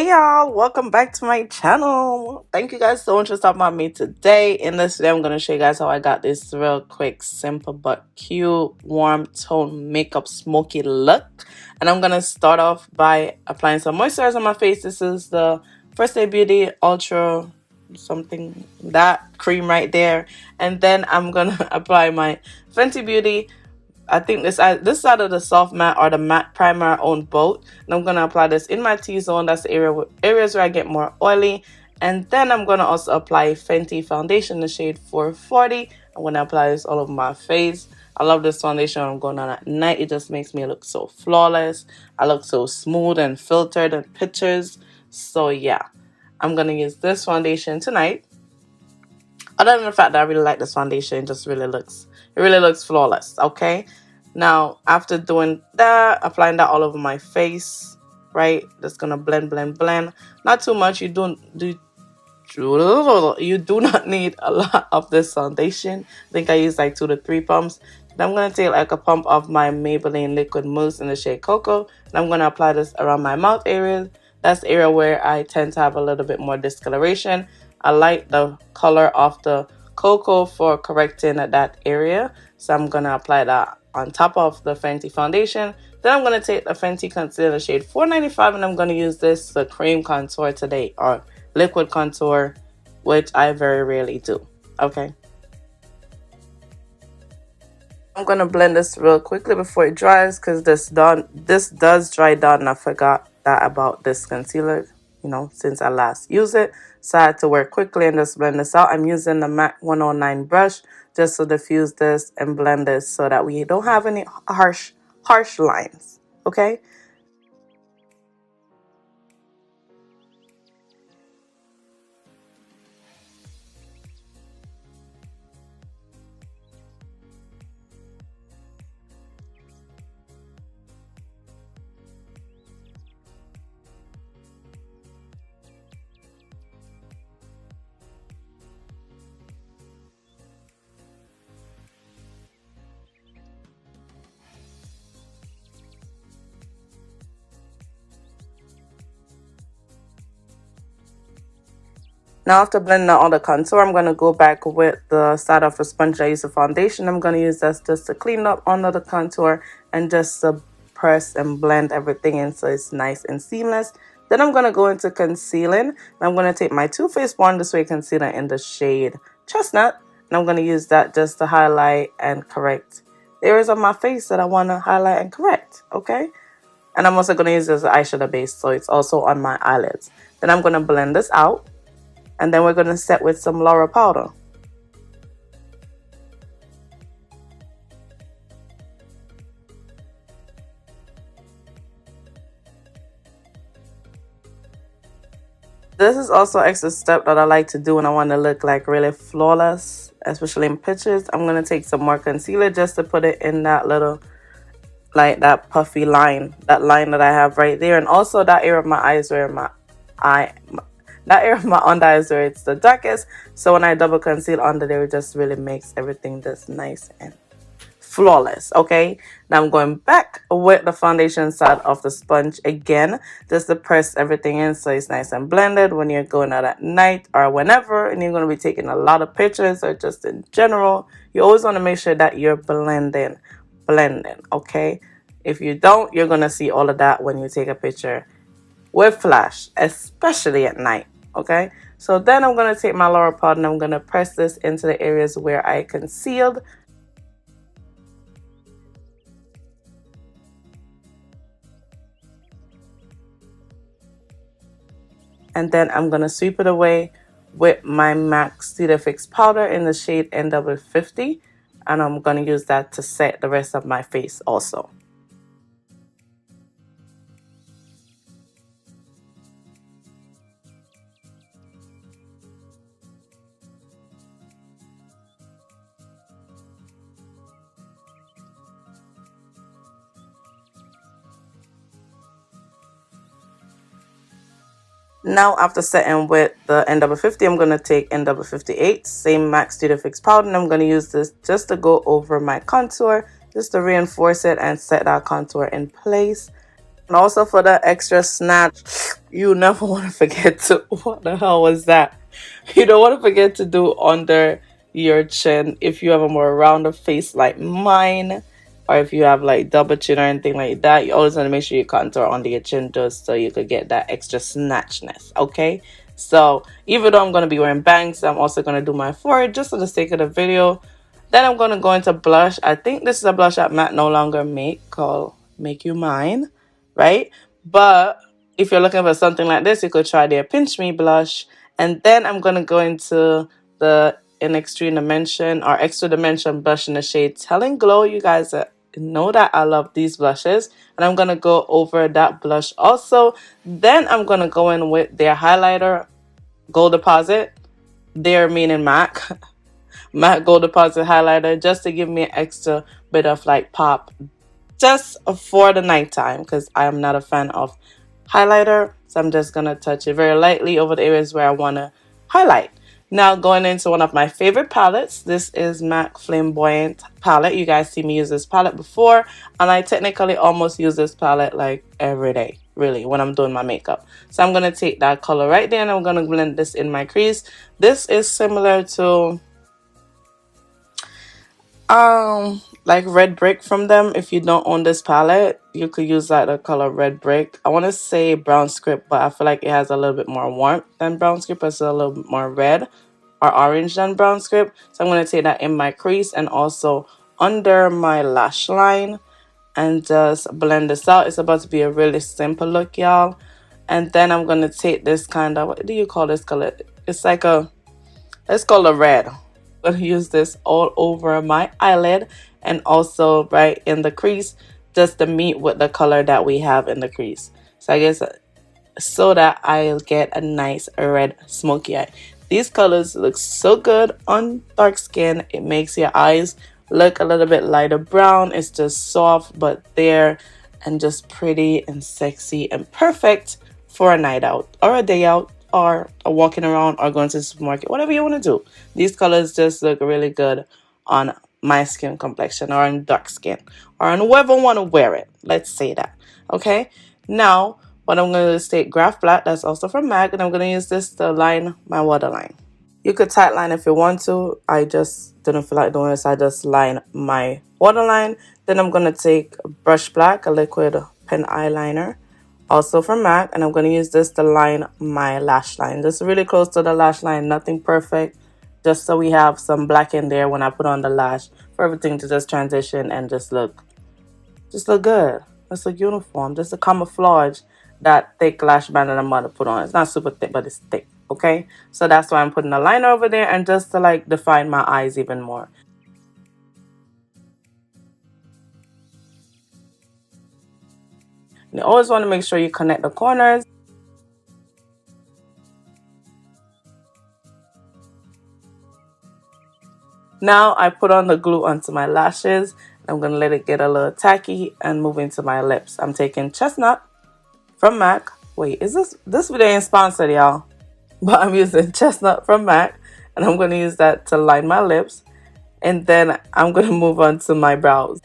Hey y'all, welcome back to my channel. Thank you guys so much for stopping by me today. In this video, I'm going to show you guys how I got this real quick, simple but cute, warm tone makeup smoky look. And I'm going to start off by applying some moisturizer on my face. This is the First Aid Beauty Ultra something, that cream right there. And then I'm going to apply my Fenty Beauty, I think this side of the soft matte or the matte primer I own both. And I'm going to apply this in my T-zone. That's the areas where I get more oily. And then I'm going to also apply Fenty foundation in the shade 440. I'm going to apply this all over my face. I love this foundation I'm going on at night. It just makes me look so flawless. I look so smooth and filtered in pictures. So yeah, I'm going to use this foundation tonight. Other than the fact that I really like this foundation, it really looks flawless, okay? Now, after doing that, applying that all over my face, right? Just gonna blend. Not too much. You do not need a lot of this foundation. I think I use like 2 to 3 pumps. Then I'm gonna take like a pump of my Maybelline Liquid Mousse in the shade Cocoa, and I'm gonna apply this around my mouth area. That's the area where I tend to have a little bit more discoloration. I like the color of the cocoa for correcting that area. So I'm going to apply that on top of the Fenty foundation. Then I'm going to take the Fenty concealer shade 495 and I'm going to use this the cream contour today, or liquid contour, which I very rarely do. Okay. I'm going to blend this real quickly before it dries because this does dry down, and I forgot that about this concealer, since I last used it. So I had to work quickly and just blend this out. I'm using the MAC 109 brush just to diffuse this and blend this so that we don't have any harsh lines, okay? Now after blending out all the contour, I'm going to go back with the side of the sponge I used the foundation. I'm going to use this just to clean up under the contour and just to press and blend everything in so it's nice and seamless. Then I'm going to go into concealing. And I'm going to take my Too Faced Born This Way concealer in the shade Chestnut. And I'm going to use that just to highlight and correct the areas of my face that I want to highlight and correct, okay? And I'm also going to use this as an eyeshadow base, so it's also on my eyelids. Then I'm going to blend this out. And then we're going to set with some Laura powder. This is also an extra step that I like to do when I want to look like really flawless, especially in pictures. I'm going to take some more concealer just to put it in that little, like that puffy line, that line that I have right there. And also that area of my eyes where that area of my under eyes where it's the darkest. So when I double conceal under there, it just really makes everything just nice and flawless, okay? Now I'm going back with the foundation side of the sponge again, just to press everything in so it's nice and blended when you're going out at night or whenever, and you're going to be taking a lot of pictures or just in general. You always want to make sure that you're blending, okay? If you don't, you're going to see all of that when you take a picture with flash, especially at night, okay? So then I'm going to take my Laura powder and I'm going to press this into the areas where I concealed. And then I'm going to sweep it away with my MAC Studio Fix powder in the shade NW50. And I'm going to use that to set the rest of my face also. Now after setting with the NW50, I'm going to take NW58, same MAC Studio Fix powder, and I'm going to use this just to go over my contour, just to reinforce it and set that contour in place. And also for the extra snatch, you never want to forget to, what the hell was that? You don't want to forget to do under your chin if you have a more rounded face like mine, or if you have like double chin or anything like that. You always want to make sure you contour under your chin just so you could get that extra snatchness, okay? So even though I'm going to be wearing bangs, I'm also going to do my forehead just for the sake of the video. Then I'm going to go into blush. I think this is a blush that Matte no longer make, called Make You Mine, right? But if you're looking for something like this, you could try their Pinch Me blush. And then I'm going to go into the In Extreme Dimension or Extra Dimension blush in the shade Telling Glow. You guys know that I love these blushes. And I'm going to go over that blush also. Then I'm going to go in with their highlighter, Gold Deposit. They're meaning MAC. MAC Gold Deposit highlighter, just to give me an extra bit of like pop just for the nighttime, because I am not a fan of highlighter. So I'm just going to touch it very lightly over the areas where I want to highlight. Now going into one of my favorite palettes. This is MAC Flamboyant palette. You guys see me use this palette before, and I technically almost use this palette like every day, really, when I'm doing my makeup. So I'm going to take that color right there and I'm going to blend this in my crease. This is similar to like Red Brick from them. If you don't own this palette, you could use like the color Red Brick. I want to say Brown Script, but I feel like it has a little bit more warmth than Brown Script. It's a little bit more red or orange than Brown Script. So I'm going to take that in my crease and also under my lash line and just blend this out. It's about to be a really simple look, y'all. And then I'm going to take this kind of, what do you call this color? It's like a, let's call it red. I'm going to use this all over my eyelid and also right in the crease, just to meet with the color that we have in the crease. So I guess so that I'll get a nice red smoky eye. These colors look so good on dark skin. It makes your eyes look a little bit lighter brown. It's just soft but there and just pretty and sexy and perfect for a night out or a day out or walking around or going to the supermarket, whatever you want to do. These colors just look really good on my skin complexion or on dark skin or on whoever want to wear it. Let's say that. Okay. Now, what I'm going to do is take Graph Black, that's also from MAC, and I'm going to use this to line my waterline. You could tight line if you want to. I just didn't feel like doing this. I just line my waterline. Then I'm going to take Brush Black, a liquid pen eyeliner, also from MAC, and I'm going to use this to line my lash line. Just really close to the lash line, nothing perfect, just so we have some black in there when I put on the lash for everything to just transition and just look good. Just look uniform, just a camouflage that thick lash band that I'm about to put on. It's not super thick, but it's thick, okay? So that's why I'm putting a liner over there and just to like define my eyes even more. You always want to make sure you connect the corners. Now I put on the glue onto my lashes. I'm going to let it get a little tacky and move into my lips. I'm taking Chestnut from MAC. Wait, is this video ain't sponsored, y'all? But I'm using Chestnut from MAC. And I'm going to use that to line my lips. And then I'm going to move on to my brows.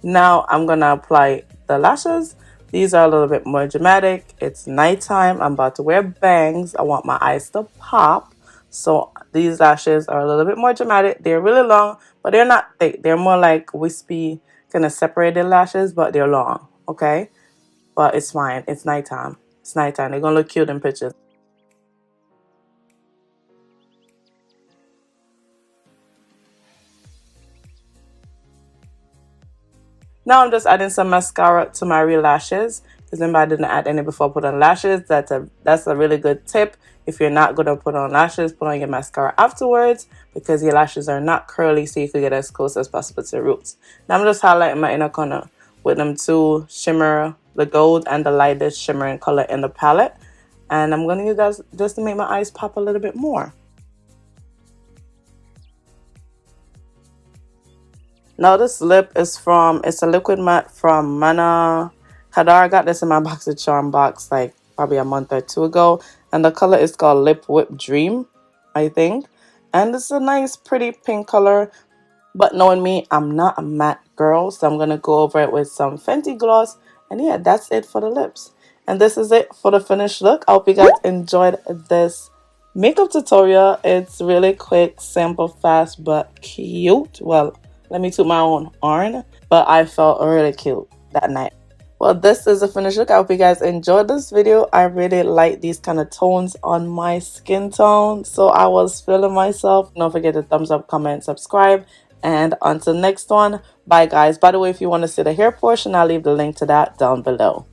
Now I'm going to apply the lashes. These are a little bit more dramatic. It's nighttime. I'm about to wear bangs. I want my eyes to pop. So these lashes are a little bit more dramatic. They're really long, but they're not thick. They're more like wispy, kind of separated lashes, but they're long, okay? But it's fine. It's nighttime. It's nighttime. They're going to look cute in pictures. Now I'm just adding some mascara to my real lashes. Because remember I didn't add any before I put on lashes. That's a really good tip. If you're not going to put on lashes, put on your mascara afterwards. Because your lashes are not curly, so you can get as close as possible to the roots. Now I'm just highlighting my inner corner with them two shimmer, the gold and the lightest shimmering color in the palette. And I'm going to use that just to make my eyes pop a little bit more. Now this lip is from, it's a liquid matte from Mana Kadar. I got this in my BoxyCharm box like probably a month or two ago. And the color is called Lip Whip Dream, I think. And it's a nice pretty pink color. But knowing me, I'm not a matte girl, so I'm going to go over it with some Fenty gloss. And yeah, that's it for the lips. And this is it for the finished look. I hope you guys enjoyed this makeup tutorial. It's really quick, simple, fast, but cute. Well, let me toot my own horn, but I felt really cute that night. Well, this is the finished look. I hope you guys enjoyed this video. I really like these kind of tones on my skin tone, so I was feeling myself. Don't forget to thumbs up, comment, subscribe, and until next one, bye guys. By the way, if you want to see the hair portion, I'll leave the link to that down below.